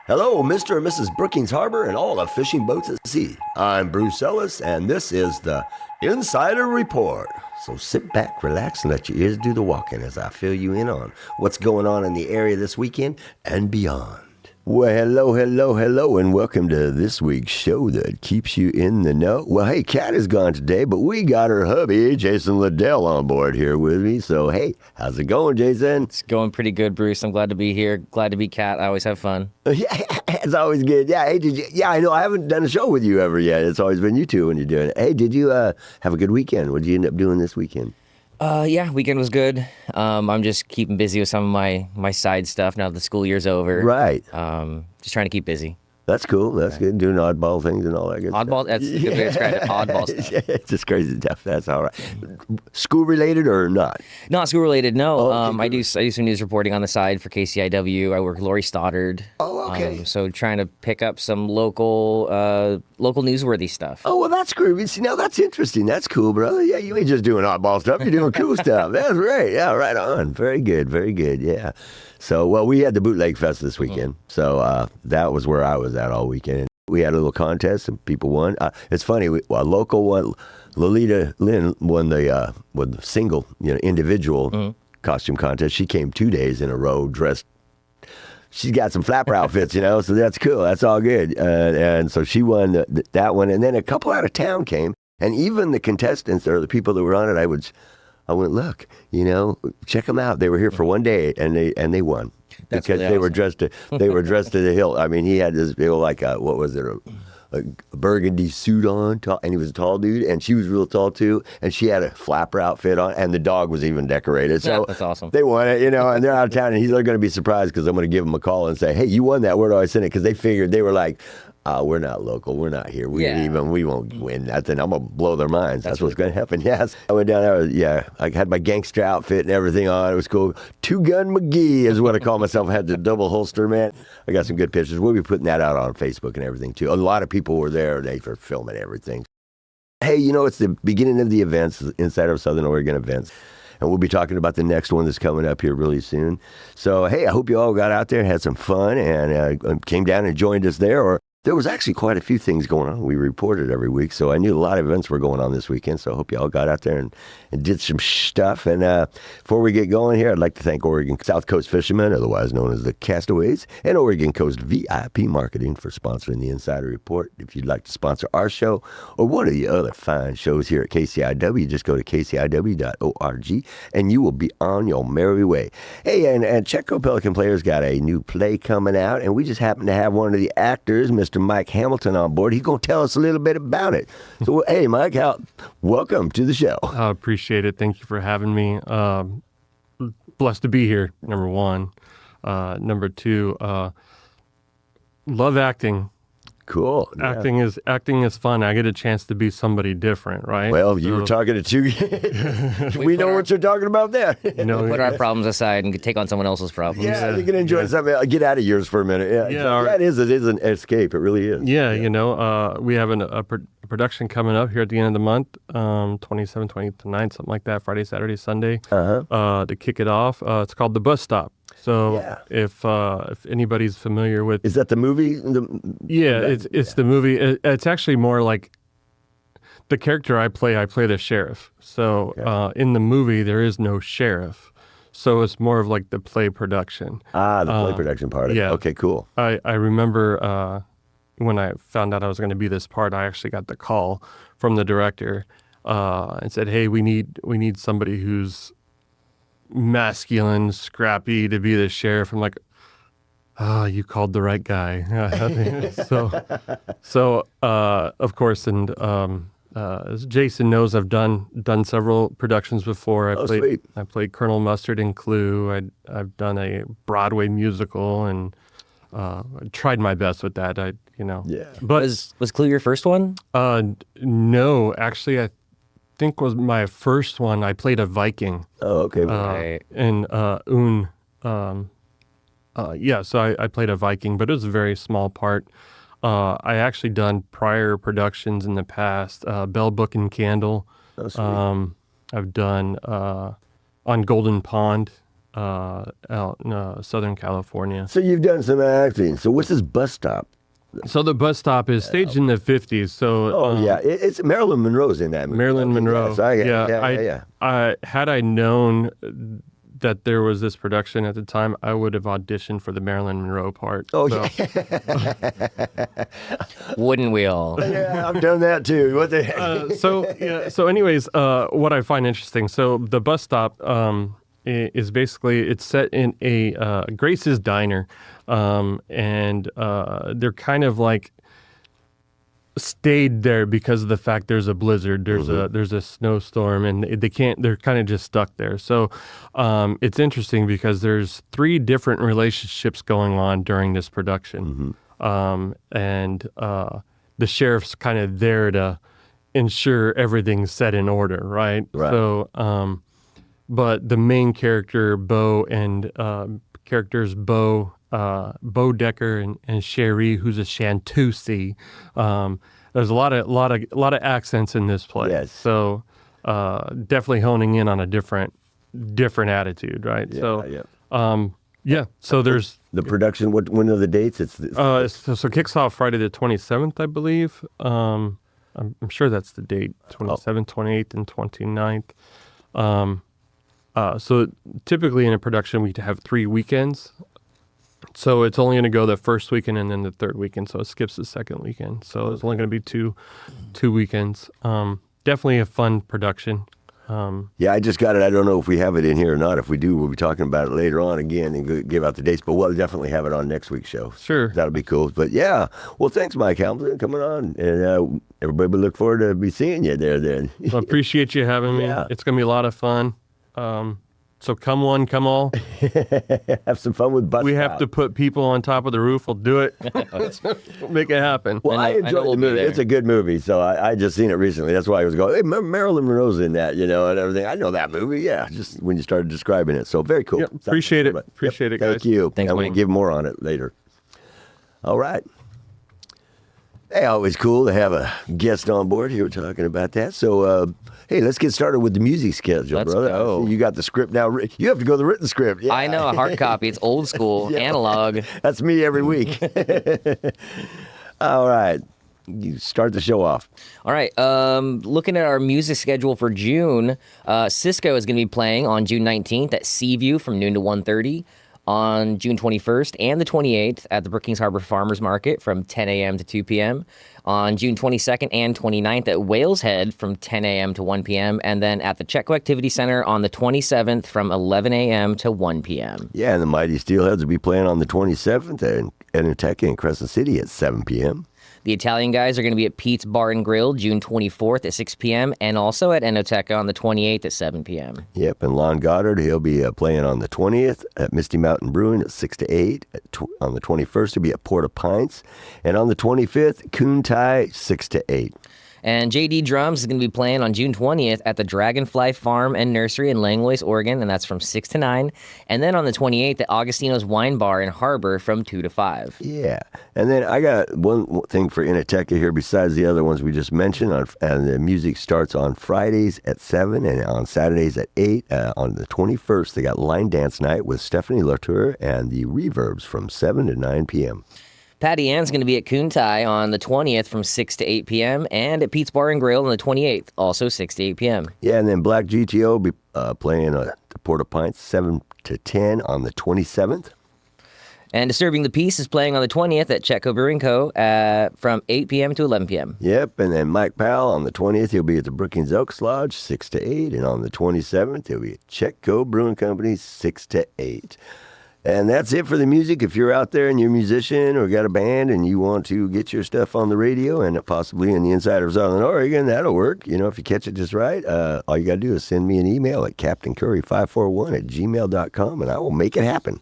Hello, Mr. and Mrs. Brookings Harbor and all the fishing boats at sea. I'm Bruce Ellis, and this is the Insider Report. So sit back, relax, and let your ears do the walking as I fill you in on what's going on in the area this weekend and beyond. Well, hello, and welcome to this week's show that keeps you in the know. Well, hey, Kat is gone today, but we got her hubby, Jason Liddell, on board here with me. So, hey, how's it going, Jason? It's going pretty good, Bruce. I'm glad to be here. Glad to be Kat. I always have fun. Yeah, it's always good. Yeah, hey, I know I haven't done a show with you ever yet. It's always been you two when you're doing it. Hey, did you have a good weekend? What did you end up doing this weekend? Yeah, weekend was good. I'm just keeping busy with some of my side stuff now that the school year's over. Right. Just trying to keep busy. That's cool. That's good. Doing oddball things and all that good Oddball, stuff. that's a good way to describe it. Oddball stuff. Yeah, it's just crazy stuff. That's all right. School related or not? Not school related, no. Oh, okay, I do some news reporting on the side for KCIW. I work with Lori Stoddard. Oh, okay. So trying to pick up some local newsworthy stuff. Oh, well, that's great. See, now that's interesting. That's cool, brother. Yeah, you ain't just doing oddball stuff. You're doing cool stuff. That's right. Yeah, right on. Very good. Very good. Yeah. So, well, we had the Bootleg Fest this weekend. So that was where I was at all weekend. We had a little contest and people won. It's funny, a local one, Lolita Lynn won the single, individual costume contest. She came 2 days in a row dressed. She's got some flapper outfits, so that's cool. That's all good. And so she won that one. And then a couple out of town came. And even the contestants or the people that were on it, I went, look, check them out. They were here for 1 day and they won. That's because really awesome. they were dressed to the hilt. I mean, he had this a burgundy suit on, and he was a tall dude, and she was real tall too, and she had a flapper outfit on, and the dog was even decorated. So that's awesome. They won it, and they're out of town, and they're going to be surprised because I'm going to give them a call and say, hey, you won that. Where do I send it? Because they figured, they were like, we're not local. We're not here. We won't win nothing. I'm going to blow their minds. That's what's going to happen. Yes. I went down there. I had my gangster outfit and everything on. It was cool. Two Gun McGee is what I call myself. I had the double holster, man. I got some good pictures. We'll be putting that out on Facebook and everything, too. A lot of people were there. They were filming everything. Hey, it's the beginning of the events, Inside of Southern Oregon events. And we'll be talking about the next one that's coming up here really soon. So, hey, I hope you all got out there, had some fun, and came down and joined us there. Or there was actually quite a few things going on. We reported every week, so I knew a lot of events were going on this weekend, so I hope you all got out there and did some stuff. And before we get going here, I'd like to thank Oregon South Coast Fishermen, otherwise known as the Castaways, and Oregon Coast VIP Marketing for sponsoring the Insider Report. If you'd like to sponsor our show or one of the other fine shows here at KCIW, just go to kciw.org, and you will be on your merry way. Hey, and Chetco Pelican Players got a new play coming out, and we just happen to have one of the actors, Mr. Mike Hamilton, on board. He's going to tell us a little bit about it. So, hey, Mike, welcome to the show. I appreciate it. Thank you for having me. Blessed to be here, number one. Number two, love acting. Cool. Acting is fun. I get a chance to be somebody different, right? Well, you were talking to two. we know what you're talking about there. Put our problems aside and take on someone else's problems. Yeah, you can enjoy something. Get out of yours for a minute. It is an escape. It really is. Yeah, we have a production coming up here at the end of the month, 27th, 29th, something like that, Friday, Saturday, Sunday, to kick it off. It's called The Bus Stop. So if anybody's familiar with... Is that the movie? It's the movie. It's actually more like the character I play the sheriff. So in the movie, there is no sheriff. So it's more of like the play production. The play production part of it. Okay, cool. I remember when I found out I was going to be this part, I actually got the call from the director and said, hey, we need somebody who's masculine, scrappy to be the sheriff. I'm like, you called the right guy. so of course, and as Jason knows, I've done several productions before. I played Colonel Mustard in Clue. I've done a Broadway musical, and I tried my best with that. But was Clue your first one? No, actually, I think was my first one. I played a Viking. Oh, okay. And so I played a Viking, but it was a very small part. I actually done prior productions in the past, Bell Book and Candle. Oh, sweet. I've done on Golden Pond. out in Southern California. So you've done some acting. So what's this bus stop? So the bus stop is staged in the 50s. So It's Marilyn Monroe's in that movie. Marilyn Monroe. Yeah. I had I known that there was this production at the time, I would have auditioned for the Marilyn Monroe part. Oh, so. yeah. Wouldn't we all? Yeah, I've done that too. What the heck? So anyways, what I find interesting, so the bus stop is basically, it's set in a Grace's Diner, and they're kind of like stayed there because of the fact there's a blizzard, there's a snowstorm, and they're kind of just stuck there. So it's interesting because there's 3 different relationships going on during this production. And the sheriff's kind of there to ensure everything's set in order, right? So but the main character Bo and characters Bo Decker and Sherry, who's a Chantusi. There's a lot of accents in this play. Yes. So definitely honing in on a different attitude, right? So there's the production. When are the dates? so it kicks off Friday the 27th, I believe. I'm sure that's the date, 27th, 28th, and 29th. So typically in a production we have 3 weekends. So it's only going to go the first weekend and then the third weekend. So it skips the second weekend. So it's only going to be two weekends. Definitely a fun production. Yeah, I just got it. I don't know if we have it in here or not. If we do, we'll be talking about it later on again and give out the dates. But we'll definitely have it on next week's show. Sure. That'll be cool. But yeah, well, thanks, Mike Hamilton, coming on. And everybody will look forward to be seeing you there then. I appreciate you having me. Yeah. It's going to be a lot of fun. So come one, come all. Have some fun with bus We stop. have to put people on top of the roof. We'll do it. Make it happen. Well, I enjoyed the movie. It's a good movie, so I just seen it recently. That's why I was going, hey, Marilyn Monroe's in that, and everything. I know that movie, yeah, just when you started describing it. So very cool. Yep, appreciate it. Appreciate it, guys. Thank you. Thanks, and we'll Mike. give more on it later. All right. Hey, always cool to have a guest on board here talking about that. So, hey, let's get started with the music schedule, Let's brother. go. I see you got the script now. You have to go the written script. Yeah. I know, a hard copy. It's old school, analog. That's me every week. All right. You start the show off. All right. Looking at our music schedule for June, Cisco is going to be playing on June 19th at Seaview from noon to 1:30. On June 21st and the 28th at the Brookings Harbor Farmers Market from 10 a.m. to 2 p.m. On June 22nd and 29th at Whales Head from 10 a.m. to 1 p.m. And then at the Chetco Activity Center on the 27th from 11 a.m. to 1 p.m. Yeah, and the Mighty Steelheads will be playing on the 27th at Enoteca in Crescent City at 7 p.m. The Italian guys are going to be at Pete's Bar and Grill June 24th at 6 p.m. and also at Enoteca on the 28th at 7 p.m. Yep, and Lon Goddard, he'll be playing on the 20th at Misty Mountain Brewing at 6 to 8. On the 21st, he'll be at Port of Pints. And on the 25th, Coon Tai, 6 to 8. And JD Drums is going to be playing on June 20th at the Dragonfly Farm and Nursery in Langlois, Oregon, and that's from 6 to 9. And then on the 28th at Augustino's Wine Bar in Harbor from 2 to 5. Yeah. And then I got one thing for Enoteca here besides the other ones we just mentioned. And the music starts on Fridays at 7 and on Saturdays at 8. On the 21st, they got Line Dance Night with Stephanie Latour and the Reverbs from 7 to 9 p.m. Patty Ann's going to be at Coon Tai on the 20th from 6 to 8 p.m. and at Pete's Bar and Grill on the 28th, also 6 to 8 p.m. Yeah, and then Black GTO will be playing at the Port of Pints 7 to 10 on the 27th. And Disturbing the Peace is playing on the 20th at Chetco Brewing Co. From 8 p.m. to 11 p.m. Yep, and then Mike Powell on the 20th, he'll be at the Brookings Elks Lodge 6 to 8. And on the 27th, he'll be at Chetco Brewing Company 6 to 8. And that's it for the music. If you're out there and you're a musician or got a band and you want to get your stuff on the radio and possibly in the inside of Southern Oregon, that'll work. If you catch it just right, all you got to do is send me an email at captaincurry541@gmail.com and I will make it happen.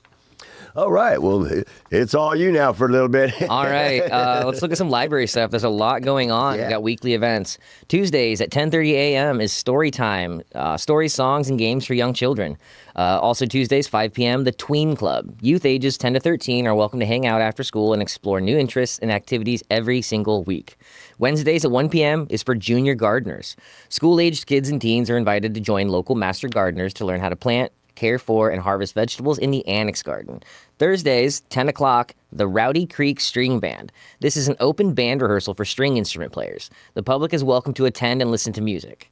All right. Well, it's all you now for a little bit. All right. Let's look at some library stuff. There's a lot going on. Yeah. We've got weekly events. Tuesdays at 10:30 a.m. is story time. Stories, songs, and games for young children. Also Tuesdays, 5 p.m., the Tween Club. Youth ages 10 to 13 are welcome to hang out after school and explore new interests and activities every single week. Wednesdays at 1 p.m. is for junior gardeners. School-aged kids and teens are invited to join local master gardeners to learn how to plant, care for, and harvest vegetables in the Annex Garden. Thursdays, 10 o'clock, the Rowdy Creek String Band. This is an open band rehearsal for string instrument players. The public is welcome to attend and listen to music.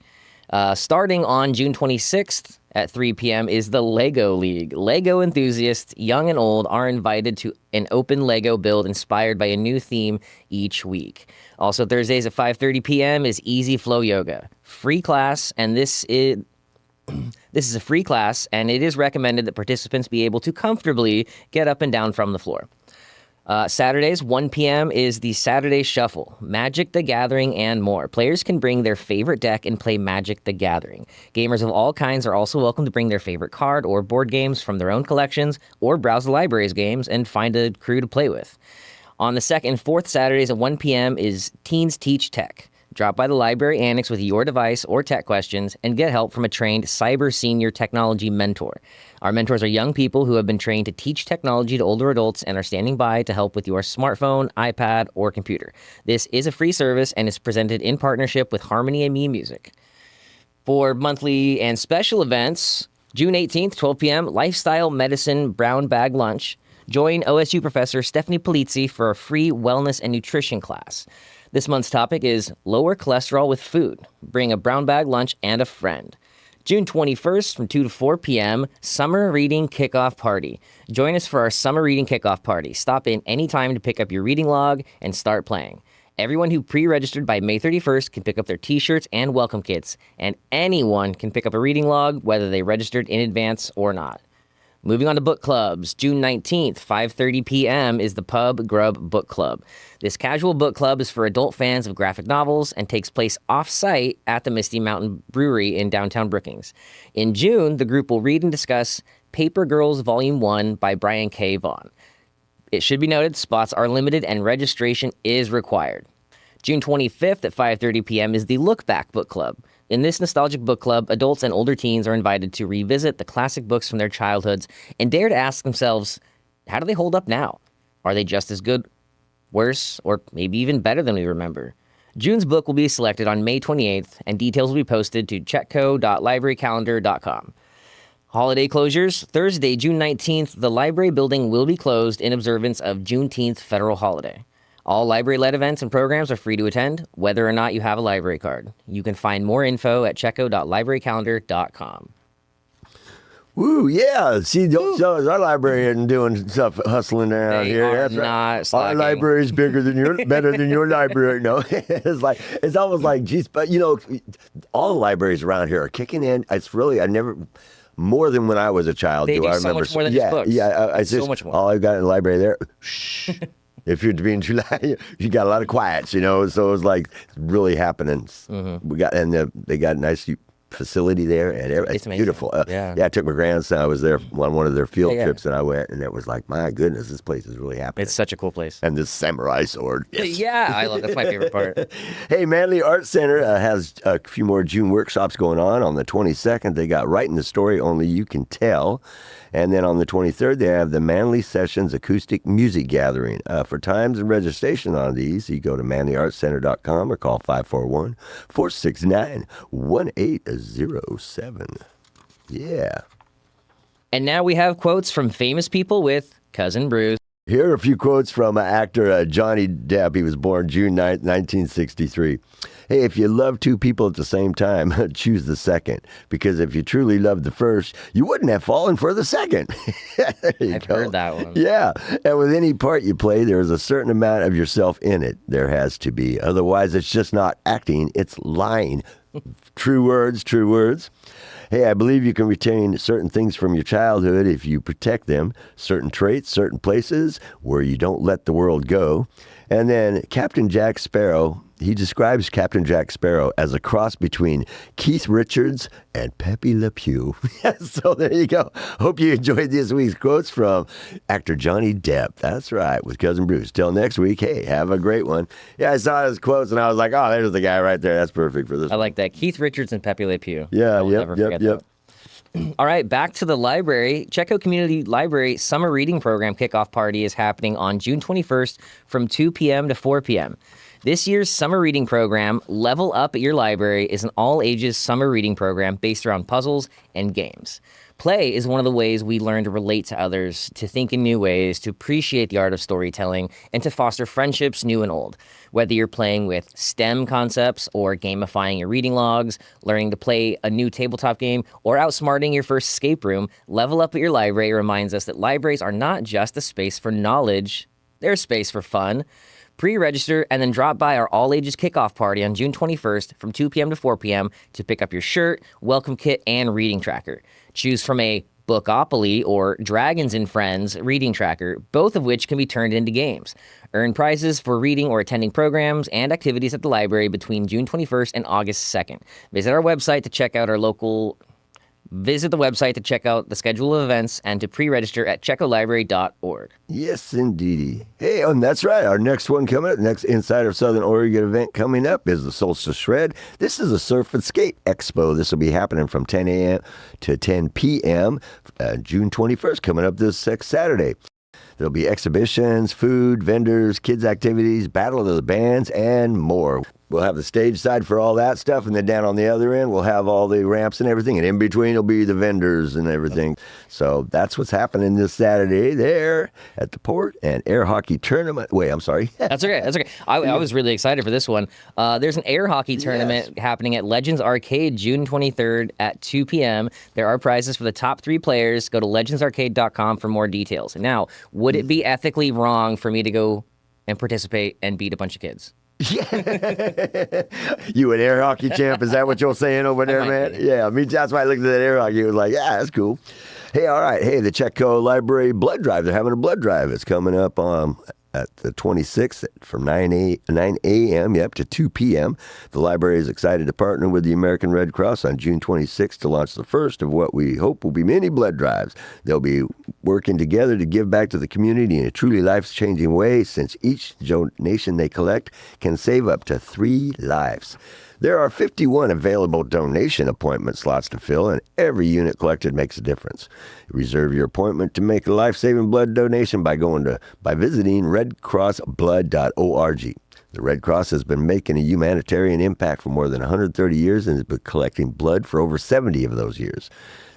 Starting on June 26th at 3 p.m. is the Lego League. Lego enthusiasts, young and old, are invited to an open Lego build inspired by a new theme each week. Also, Thursdays at 5:30 p.m. is Easy Flow Yoga. Free class, and this is a free class, and it is recommended that participants be able to comfortably get up and down from the floor. Saturdays, 1 p.m. is the Saturday Shuffle, Magic the Gathering, and more. Players can bring their favorite deck and play Magic the Gathering. Gamers of all kinds are also welcome to bring their favorite card or board games from their own collections, or browse the library's games and find a crew to play with. On the second and fourth Saturdays at 1 p.m. is Teens Teach Tech. Drop by the library annex with your device or tech questions and get help from a trained cyber senior technology mentor. Our mentors are young people who have been trained to teach technology to older adults and are standing by to help with your smartphone, iPad, or computer. This is a free service and is presented in partnership with Harmony and Me Music. For monthly and special events, June 18th, 12 p.m., Lifestyle Medicine Brown Bag Lunch. Join OSU professor Stephanie Polizzi for a free wellness and nutrition class. This month's topic is lower cholesterol with food. Bring a brown bag lunch and a friend. June 21st from 2 to 4 p.m., Summer Reading Kickoff Party. Join us for our Summer Reading Kickoff Party. Stop in anytime to pick up your reading log and start playing. Everyone who pre-registered by May 31st can pick up their t-shirts and welcome kits, and anyone can pick up a reading log whether they registered in advance or not. Moving on to book clubs, June 19th, 5:30 p.m. is the Pub Grub Book Club. This casual book club is for adult fans of graphic novels and takes place off-site at the Misty Mountain Brewery in downtown Brookings. In June, the group will read and discuss Paper Girls Volume 1 by Brian K. Vaughan. It should be noted, spots are limited and registration is required. June 25th at 5:30 p.m. is the Look Back Book Club. In this nostalgic book club, adults and older teens are invited to revisit the classic books from their childhoods and dare to ask themselves, how do they hold up now? Are they just as good, worse, or maybe even better than we remember? June's book will be selected on May 28th, and details will be posted to chetco.librarycalendar.com. Holiday closures. Thursday, June 19th, the library building will be closed in observance of Juneteenth federal holiday. All library-led events and programs are free to attend, whether or not you have a library card. You can find more info at chetco.librarycalendar.com. Woo, yeah. See, so is our library isn't doing stuff hustling around They here. are That's right. not slacking. Our library is bigger than better than your library. No, it's almost like, geez, but all the libraries around here are kicking in. It's really, more than when I was a child. They do I so remember. much more than just books. Yeah, I So just, much more. all I've got in the library there, shh. If you're being too loud, you got a lot of quiets, so it's like really happening. Mm-hmm. They got a nice facility there, and it's amazing. beautiful. Yeah. I took my grandson. I was there on one of their field Yeah. trips, and I went, and it was like, my goodness, this place is really happening. It's such a cool place. And this samurai sword. Yes. Yeah, I love that's my favorite part. Hey, Manley Art Center has a few more June workshops going on the 22nd. They got Writing the Story Only You Can Tell. And then on the 23rd, they have the Manley Sessions Acoustic Music Gathering. For times and registration on these, you go to manleyartcenter.com or call 541-469-1807. Yeah. And now we have quotes from famous people with Cousin Bruce. Here are a few quotes from actor Johnny Depp. He was born June 9th, 1963. Hey, if you love two people at the same time, choose the second. Because if you truly loved the first, you wouldn't have fallen for the second. I've heard that one. Yeah. And with any part you play, there is a certain amount of yourself in it. There has to be. Otherwise, it's just not acting. It's lying. True words, true words. Hey, I believe you can retain certain things from your childhood if you protect them, certain traits, certain places where you don't let the world go. And then Captain Jack Sparrow, he describes Captain Jack Sparrow as a cross between Keith Richards and Pepe Le Pew. So there you go. Hope you enjoyed this week's quotes from actor Johnny Depp. That's right, with Cousin Bruce. Till next week, hey, have a great one. Yeah, I saw his quotes and I was like, oh, there's the guy right there. That's perfect for this I like that. Keith Richards and Pepe Le Pew. Yeah, I will never forget that. All right, back to the library. Chetco Community Library Summer Reading Program Kickoff Party is happening on June 21st from 2 p.m. to 4 p.m. This year's summer reading program, Level Up at Your Library, is an all-ages summer reading program based around puzzles and games. Play is one of the ways we learn to relate to others, to think in new ways, to appreciate the art of storytelling, and to foster friendships new and old. Whether you're playing with STEM concepts or gamifying your reading logs, learning to play a new tabletop game, or outsmarting your first escape room, Level Up at Your Library reminds us that libraries are not just a space for knowledge, they're a space for fun. Pre-register and then drop by our all-ages kickoff party on June 21st from 2 p.m. to 4 p.m. to pick up your shirt, welcome kit, and reading tracker. Choose from a Bookopoly or Dragons and Friends reading tracker, both of which can be turned into games. Earn prizes for reading or attending programs and activities at the library between June 21st and August 2nd. Visit the website to check out the schedule of events and to pre-register at chetcolibrary.org. Yes, indeedy. Hey, and that's right. Our next one coming up, next Inside of Southern Oregon event coming up is the Solstice Shred. This is a Surf and Skate Expo. This will be happening from 10 a.m. to 10 p.m. June 21st, coming up this next Saturday. There'll be exhibitions, food, vendors, kids' activities, battle of the bands, and more. We'll have the stage side for all that stuff, and then down on the other end, we'll have all the ramps and everything, and in between will be the vendors and everything. So that's what's happening this Saturday there at the port and air hockey tournament. Wait, I'm sorry. That's okay. I was really excited for this one. There's an air hockey tournament happening at Legends Arcade June 23rd at 2 p.m. There are prizes for the top 3 players. Go to legendsarcade.com for more details. Now, would it be ethically wrong for me to go and participate and beat a bunch of kids? Yeah. You an air hockey champ? Is that what you're saying over there, man? Yeah, me. That's why I looked at that air hockey. It was like, yeah, that's cool. Hey, all right. Hey, the Chetco Library Blood Drive. They're having a blood drive. It's coming up at the 26th from 9 a.m. To 2 p.m. The library is excited to partner with the American Red Cross on June 26th to launch the first of what we hope will be many blood drives. They'll be working together to give back to the community in a truly life-changing way, since each donation they collect can save up to 3 lives. There are 51 available donation appointment slots to fill, and every unit collected makes a difference. Reserve your appointment to make a life-saving blood donation by visiting redcrossblood.org. The Red Cross has been making a humanitarian impact for more than 130 years and has been collecting blood for over 70 of those years.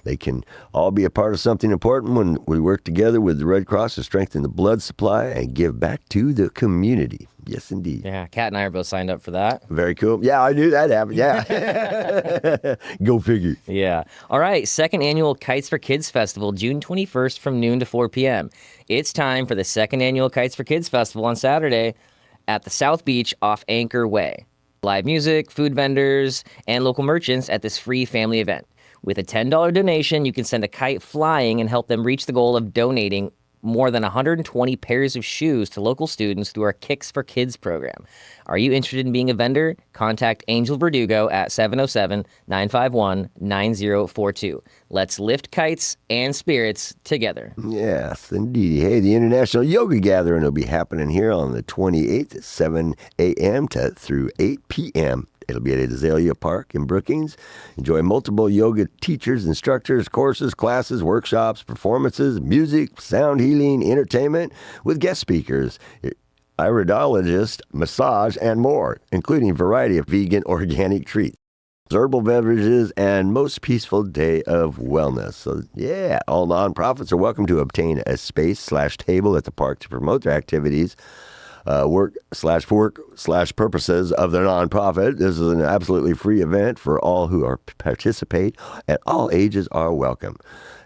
They can all be a part of something important when we work together with the Red Cross to strengthen the blood supply and give back to the community. Yes, indeed. Yeah, Kat and I are both signed up for that. Very cool. Yeah, I knew that happened. Yeah. Go figure. Yeah. All right. Second annual Kites for Kids Festival, June 21st from noon to 4 p.m. It's time for the second annual Kites for Kids Festival on Saturday at the South Beach off Anchor Way. Live music, food vendors, and local merchants at this free family event. With a $10 donation, you can send a kite flying and help them reach the goal of donating more than 120 pairs of shoes to local students through our Kicks for Kids program. Are you interested in being a vendor? Contact Angel Verdugo at 707-951-9042. Let's lift kites and spirits together. Yes, indeed. Hey, the International Yoga Gathering will be happening here on the 28th at 7 a.m. through 8 p.m. It'll be at Azalea Park in Brookings. Enjoy multiple yoga teachers, instructors, courses, classes, workshops, performances, music, sound healing, entertainment with guest speakers, iridologist, massage, and more, including a variety of vegan organic treats, herbal beverages, and most peaceful day of wellness. So, yeah, all nonprofits are welcome to obtain a space/table at the park to promote their activities. Work/purposes of their nonprofit. This is an absolutely free event for all who participate, and all ages are welcome.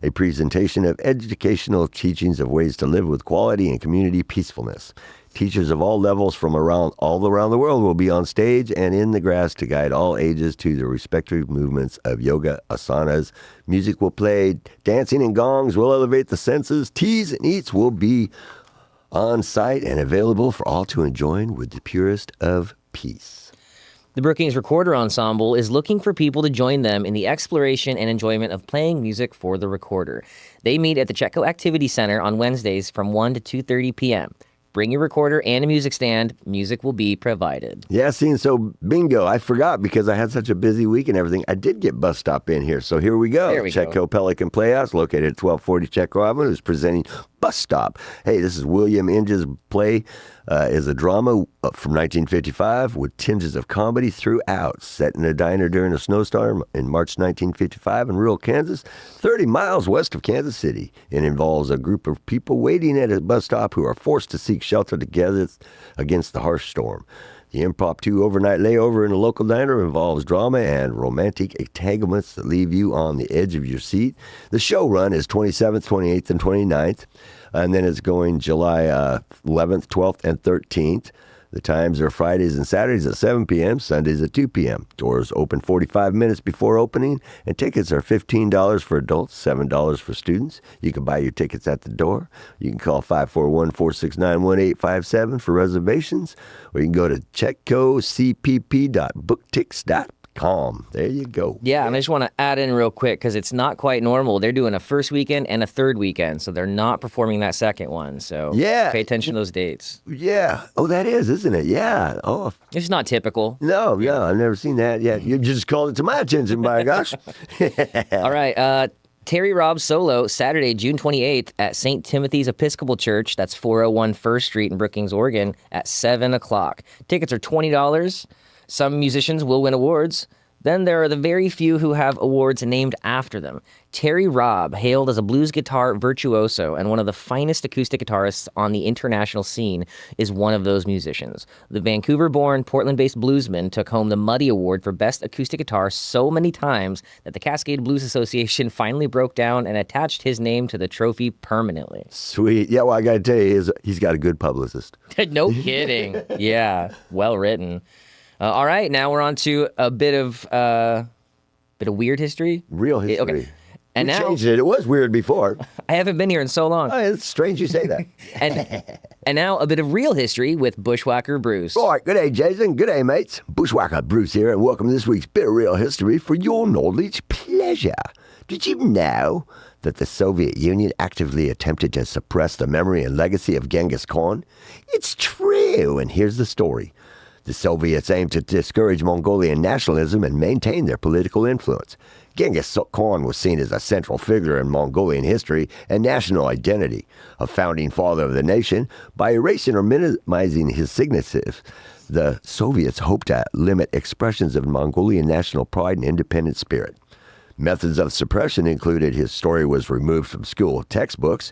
A presentation of educational teachings of ways to live with quality and community peacefulness. Teachers of all levels from all around the world will be on stage and in the grass to guide all ages to the respective movements of yoga, asanas. Music will play, dancing and gongs will elevate the senses. Teas and eats will be on site and available for all to enjoy with the purest of peace. The Brookings Recorder Ensemble is looking for people to join them in the exploration and enjoyment of playing music for the recorder. They meet at the Chetco Activity Center on Wednesdays from 1 to 2:30 p.m. Bring your recorder and a music stand. Music will be provided. Yeah, see, so bingo. I forgot because I had such a busy week and everything. I did get bus stop in here. So here we go. There we Chetco go. Pelican Players, located at 1240 Chetco Avenue, is presenting Bus Stop. Hey, this is William Inge's play. Is a drama from 1955 with tinges of comedy throughout. Set in a diner during a snowstorm in March 1955 in rural Kansas, 30 miles west of Kansas City. It involves a group of people waiting at a bus stop who are forced to seek shelter together against the harsh storm. The impromptu overnight layover in a local diner involves drama and romantic entanglements that leave you on the edge of your seat. The show run is 27th, 28th, and 29th, and then it's going July 11th, 12th, and 13th. The times are Fridays and Saturdays at 7 p.m., Sundays at 2 p.m. Doors open 45 minutes before opening, and tickets are $15 for adults, $7 for students. You can buy your tickets at the door. You can call 541-469-1857 for reservations, or you can go to chetcocpp.booktix.com. There you go. Yeah, and I just want to add in real quick because it's not quite normal. They're doing a first weekend and a third weekend, so they're not performing that second one. So pay attention to those dates. Yeah. Oh, that is, isn't it? Yeah. Oh, it's not typical. No, I've never seen that yet. You just called it to my attention, by gosh. All right. Terry Robb solo, Saturday, June 28th at St. Timothy's Episcopal Church. That's 401 First Street in Brookings, Oregon at 7 o'clock. Tickets are $20. Some musicians will win awards. Then there are the very few who have awards named after them. Terry Robb, hailed as a blues guitar virtuoso and one of the finest acoustic guitarists on the international scene, is one of those musicians. The Vancouver-born, Portland-based bluesman took home the Muddy Award for Best Acoustic Guitar so many times that the Cascade Blues Association finally broke down and attached his name to the trophy permanently. Sweet. Yeah, well, I got to tell you, he's got a good publicist. No kidding. Yeah, well written. All right, now we're on to a bit of weird history. Real history. Okay. And we now changed it. It was weird before. I haven't been here in so long. Oh, it's strange you say that. and now a bit of real history with Bushwhacker Bruce. All right, good day, Jason. Good day, mates. Bushwhacker Bruce here, and welcome to this week's bit of real history for your knowledge pleasure. Did you know that the Soviet Union actively attempted to suppress the memory and legacy of Genghis Khan? It's true, and here's the story. The Soviets aimed to discourage Mongolian nationalism and maintain their political influence. Genghis Khan was seen as a central figure in Mongolian history and national identity, a founding father of the nation. By erasing or minimizing his significance, the Soviets hoped to limit expressions of Mongolian national pride and independent spirit. Methods of suppression included his story was removed from school textbooks,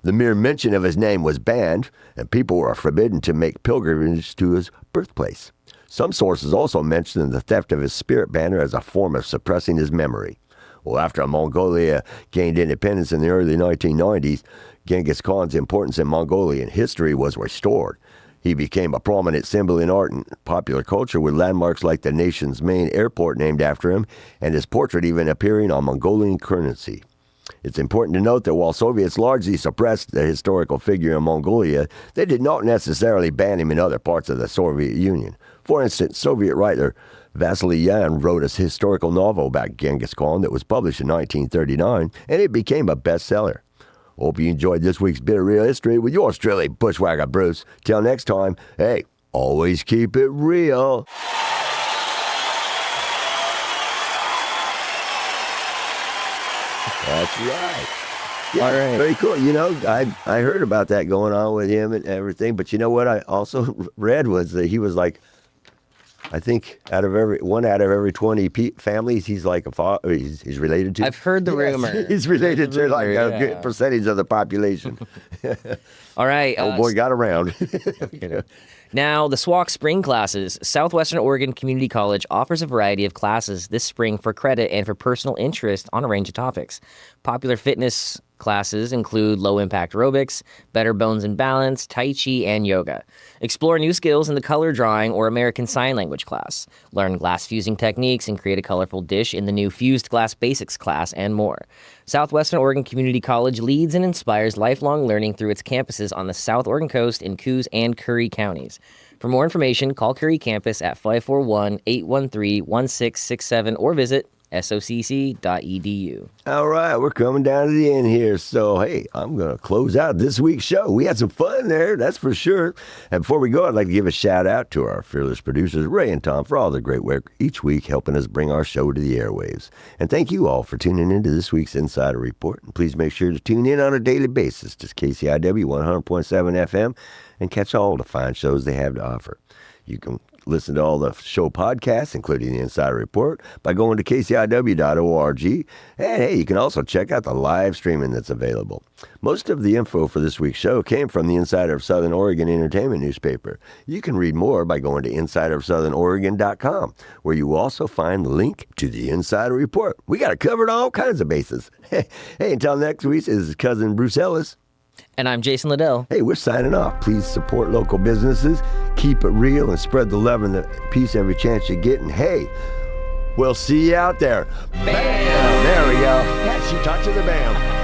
the mere mention of his name was banned, and people were forbidden to make pilgrimage to his birthplace. Some sources also mention the theft of his spirit banner as a form of suppressing his memory. Well, after Mongolia gained independence in the early 1990s, Genghis Khan's importance in Mongolian history was restored. He became a prominent symbol in art and popular culture, with landmarks like the nation's main airport named after him, and his portrait even appearing on Mongolian currency. It's important to note that while Soviets largely suppressed the historical figure in Mongolia, they did not necessarily ban him in other parts of the Soviet Union. For instance, Soviet writer Vasily Yan wrote a historical novel about Genghis Khan that was published in 1939, and it became a bestseller. Hope you enjoyed this week's bit of real history with yours truly, Bushwhacker Bruce. Till next time, hey, always keep it real. That's right. Yeah, all right. Very cool. You know, I heard about that going on with him and everything. But you know what I also read was that he was like, I think out of every 20 families, he's like he's related to. I've heard the rumor. He's related to like a good percentage of the population. All right. Oh boy, got around. Now, the SWAC spring classes. Southwestern Oregon Community College offers a variety of classes this spring for credit and for personal interest on a range of topics. Popular fitness classes include low-impact aerobics, better bones and balance, Tai Chi, and yoga. Explore new skills in the color drawing or American Sign Language class. Learn glass fusing techniques and create a colorful dish in the new Fused Glass Basics class, and more. Southwestern Oregon Community College leads and inspires lifelong learning through its campuses on the South Oregon coast in Coos and Curry counties. For more information, call Curry campus at 541-813-1667 or visit socc.edu. All right, we're coming down to the end here. So, hey, I'm going to close out this week's show. We had some fun there, that's for sure. And before we go, I'd like to give a shout out to our fearless producers, Ray and Tom, for all their great work each week helping us bring our show to the airwaves. And thank you all for tuning into this week's Insider Report. And please make sure to tune in on a daily basis to KCIW 100.7 FM and catch all the fine shows they have to offer. You can listen to all the show podcasts, including the Insider Report, by going to kciw.org. And hey, you can also check out the live streaming that's available. Most of the info for this week's show came from the Insider of Southern Oregon Entertainment newspaper. You can read more by going to insiderofsouthernoregon.com, where you will also find the link to the Insider Report. We got it covered all kinds of bases. Hey, until next week, this is cousin Bruce Ellis. And I'm Jason Liddell. Hey, we're signing off. Please support local businesses, keep it real, and spread the love and the peace every chance you get. And hey, we'll see you out there. Bam! There we go. Yeah, she talked to the bam.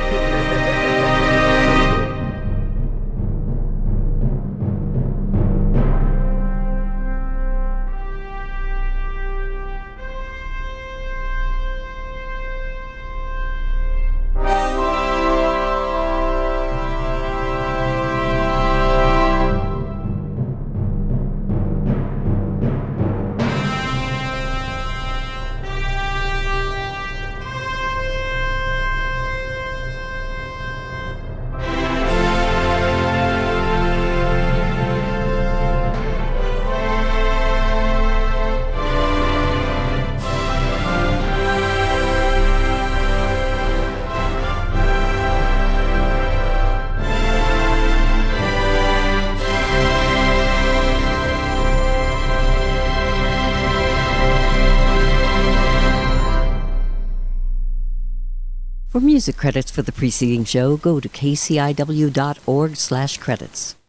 For music credits for the preceding show, go to kciw.org/credits.